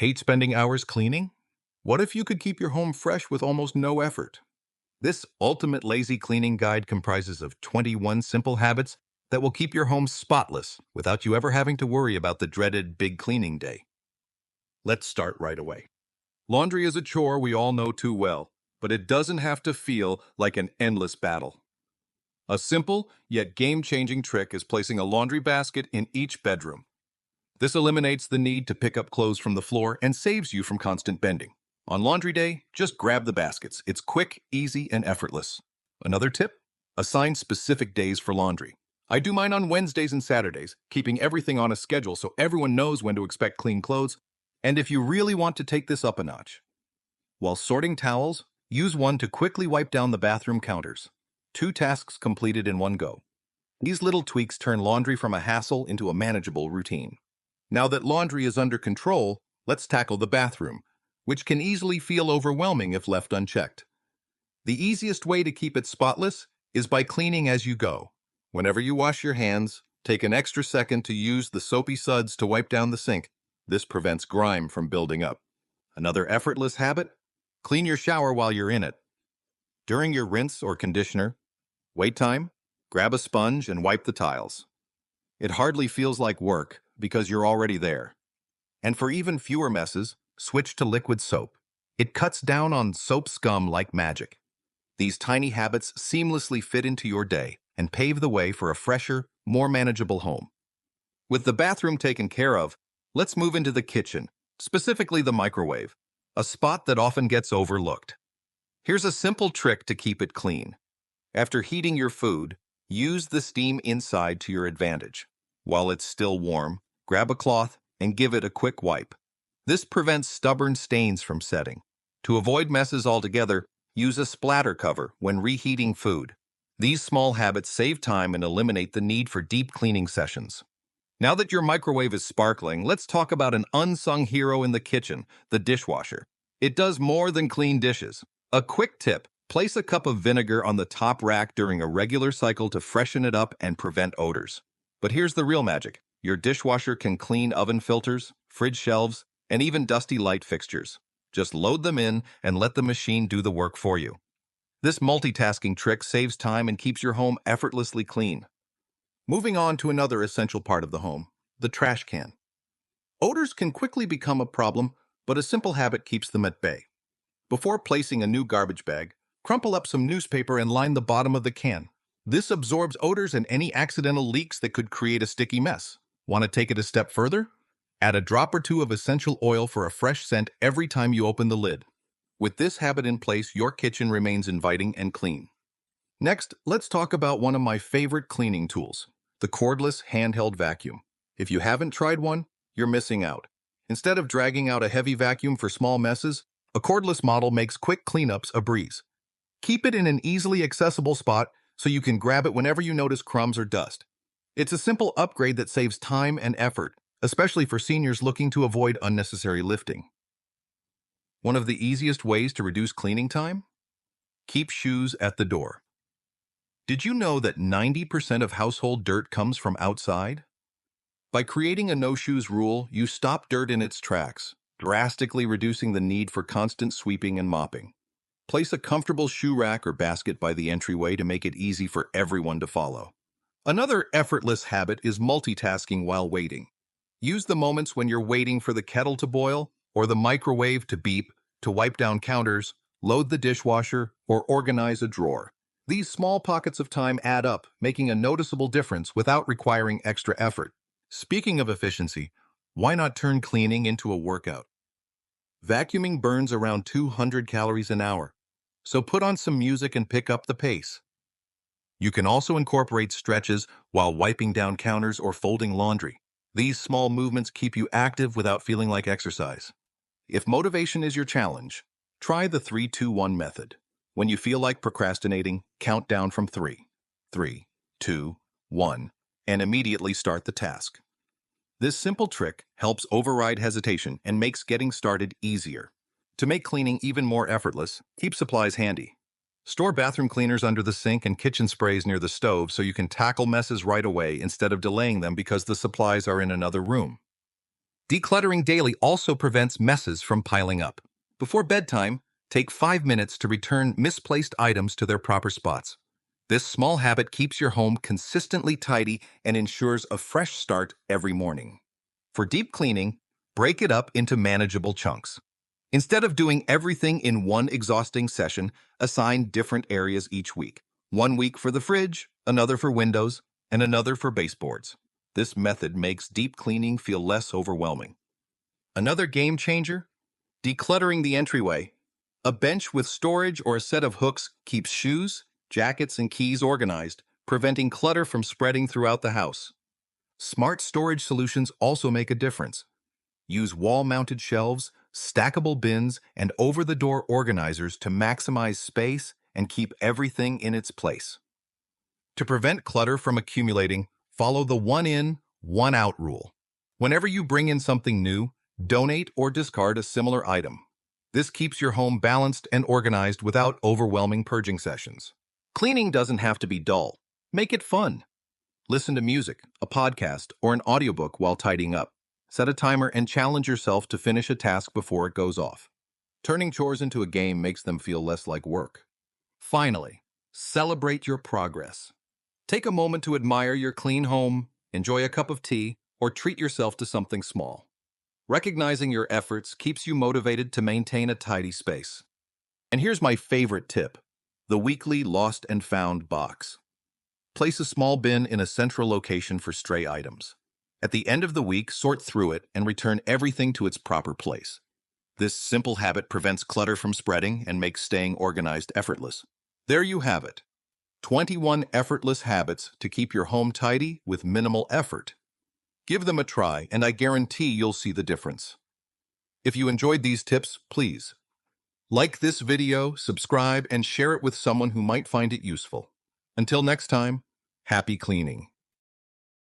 Hate spending hours cleaning? What if you could keep your home fresh with almost no effort? This ultimate lazy cleaning guide comprises of 21 simple habits that will keep your home spotless without you ever having to worry about the dreaded big cleaning day. Let's start right away. Laundry is a chore we all know too well, but it doesn't have to feel like an endless battle. A simple yet game-changing trick is placing a laundry basket in each bedroom. This eliminates the need to pick up clothes from the floor and saves you from constant bending. On laundry day, just grab the baskets. It's quick, easy, and effortless. Another tip? Assign specific days for laundry. I do mine on Wednesdays and Saturdays, keeping everything on a schedule so everyone knows when to expect clean clothes. And if you really want to take this up a notch, while sorting towels, use one to quickly wipe down the bathroom counters. 2 tasks completed in one go. These little tweaks turn laundry from a hassle into a manageable routine. Now that laundry is under control, let's tackle the bathroom, which can easily feel overwhelming if left unchecked. The easiest way to keep it spotless is by cleaning as you go. Whenever you wash your hands, take an extra second to use the soapy suds to wipe down the sink. This prevents grime from building up. Another effortless habit? Clean your shower while you're in it. During your rinse or conditioner, wait time, grab a sponge and wipe the tiles. It hardly feels like work because you're already there. And for even fewer messes, switch to liquid soap. It cuts down on soap scum like magic. These tiny habits seamlessly fit into your day and pave the way for a fresher, more manageable home. With the bathroom taken care of, let's move into the kitchen, specifically the microwave, a spot that often gets overlooked. Here's a simple trick to keep it clean. After heating your food, use the steam inside to your advantage. While it's still warm, grab a cloth and give it a quick wipe. This prevents stubborn stains from setting. To avoid messes altogether, use a splatter cover when reheating food. These small habits save time and eliminate the need for deep cleaning sessions. Now that your microwave is sparkling, let's talk about an unsung hero in the kitchen, the dishwasher. It does more than clean dishes. A quick tip: place a cup of vinegar on the top rack during a regular cycle to freshen it up and prevent odors. But here's the real magic. Your dishwasher can clean oven filters, fridge shelves, and even dusty light fixtures. Just load them in and let the machine do the work for you. This multitasking trick saves time and keeps your home effortlessly clean. Moving on to another essential part of the home, the trash can. Odors can quickly become a problem, but a simple habit keeps them at bay. Before placing a new garbage bag, crumple up some newspaper and line the bottom of the can. This absorbs odors and any accidental leaks that could create a sticky mess. Want to take it a step further? Add a drop or two of essential oil for a fresh scent every time you open the lid. With this habit in place, your kitchen remains inviting and clean. Next, let's talk about one of my favorite cleaning tools, the cordless handheld vacuum. If you haven't tried one, you're missing out. Instead of dragging out a heavy vacuum for small messes, a cordless model makes quick cleanups a breeze. Keep it in an easily accessible spot so you can grab it whenever you notice crumbs or dust. It's a simple upgrade that saves time and effort, especially for seniors looking to avoid unnecessary lifting. One of the easiest ways to reduce cleaning time? Keep shoes at the door. Did you know that 90% of household dirt comes from outside? By creating a no-shoes rule, you stop dirt in its tracks, drastically reducing the need for constant sweeping and mopping. Place a comfortable shoe rack or basket by the entryway to make it easy for everyone to follow. Another effortless habit is multitasking while waiting. Use the moments when you're waiting for the kettle to boil or the microwave to beep to wipe down counters, load the dishwasher, or organize a drawer. These small pockets of time add up, making a noticeable difference without requiring extra effort. Speaking of efficiency, why not turn cleaning into a workout? Vacuuming burns around 200 calories an hour, so put on some music and pick up the pace. You can also incorporate stretches while wiping down counters or folding laundry. These small movements keep you active without feeling like exercise. If motivation is your challenge, try the 3-2-1 method. When you feel like procrastinating, count down from 3, 3, 2, 1, and immediately start the task. This simple trick helps override hesitation and makes getting started easier. To make cleaning even more effortless, keep supplies handy. Store bathroom cleaners under the sink and kitchen sprays near the stove so you can tackle messes right away instead of delaying them because the supplies are in another room. Decluttering daily also prevents messes from piling up. Before bedtime, take 5 minutes to return misplaced items to their proper spots. This small habit keeps your home consistently tidy and ensures a fresh start every morning. For deep cleaning, break it up into manageable chunks. Instead of doing everything in one exhausting session, assign different areas each week. 1 week for the fridge, another for windows, and another for baseboards. This method makes deep cleaning feel less overwhelming. Another game changer? Decluttering the entryway. A bench with storage or a set of hooks keeps shoes, jackets, and keys organized, preventing clutter from spreading throughout the house. Smart storage solutions also make a difference. Use wall-mounted shelves, stackable bins, and over-the-door organizers to maximize space and keep everything in its place. To prevent clutter from accumulating, follow the one in, one out rule. Whenever you bring in something new, donate or discard a similar item. This keeps your home balanced and organized without overwhelming purging sessions. Cleaning doesn't have to be dull. Make it fun. Listen to music, a podcast, or an audiobook while tidying up. Set a timer and challenge yourself to finish a task before it goes off. Turning chores into a game makes them feel less like work. Finally, celebrate your progress. Take a moment to admire your clean home, enjoy a cup of tea, or treat yourself to something small. Recognizing your efforts keeps you motivated to maintain a tidy space. And here's my favorite tip: the weekly Lost and Found box. Place a small bin in a central location for stray items. At the end of the week, sort through it and return everything to its proper place. This simple habit prevents clutter from spreading and makes staying organized effortless. There you have it. 21 effortless habits to keep your home tidy with minimal effort. Give them a try, and I guarantee you'll see the difference. If you enjoyed these tips, please like this video, subscribe, and share it with someone who might find it useful. Until next time, happy cleaning.